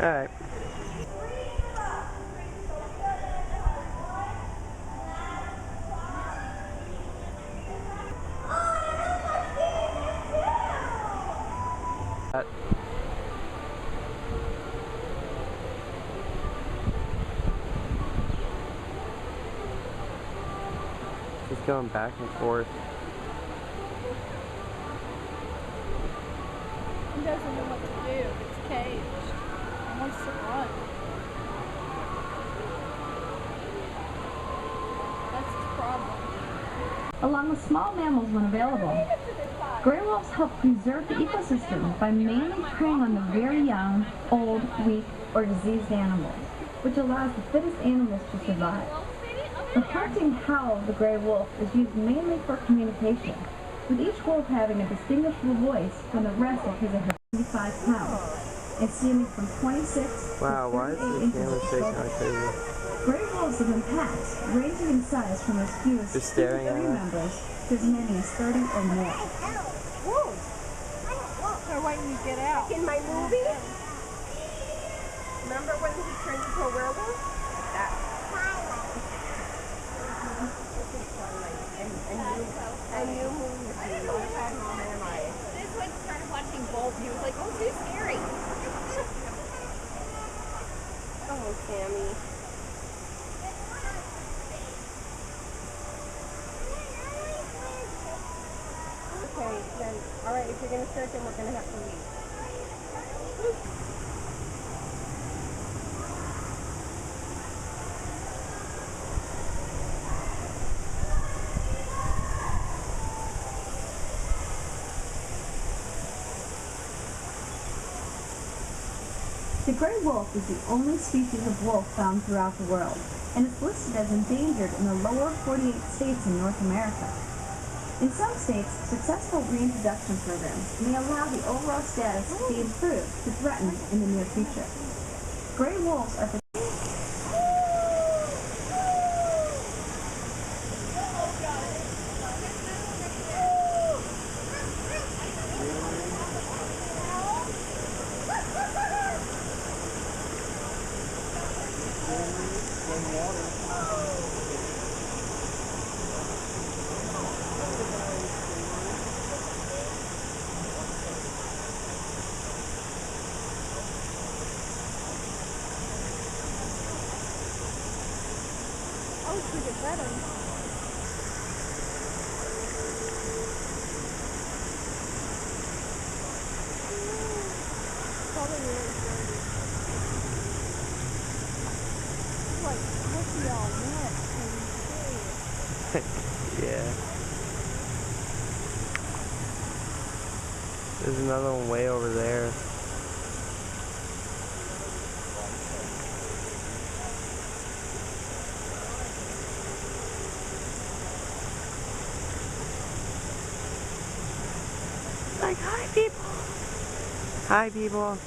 Alright. Just going back and forth. He doesn't know what to do. It's caged. He wants to run. That's his problem. Along with small mammals when available, gray wolves help preserve the ecosystem by mainly preying on the very young, old, weak, or diseased animals, which allows the fittest animals to survive. The haunting howl of the gray wolf is used mainly for communication, with each wolf having a distinguishable voice from the rest of his or her 75 pounds, and standing from 26 Wow, to why is 38 the inches camera of shaking shoulder. like crazy? Gray wolves live in packs, ranging in size from as few as 2 Just to 3 staring at us. members to as many as 30 or more. Whoa! They're waiting to get out. In my movie, remember when he turned into a werewolf? That. And you moved. Mom and I. This one started watching Bolt. He was like, oh, too scary. Oh, Sammy. Okay, then, alright, if you're going to start, then we're going to have to leave. The gray wolf is the only species of wolf found throughout the world, and is listed as endangered in the lower 48 states in North America. In some states, successful reintroduction programs may allow the overall status to be improved to threatened in the near future. Gray wolves are Oh, she could bet him. Probably really dirty. It's like pussy all wet. Yeah. There's another one way over there. Like, hi people. Hi people.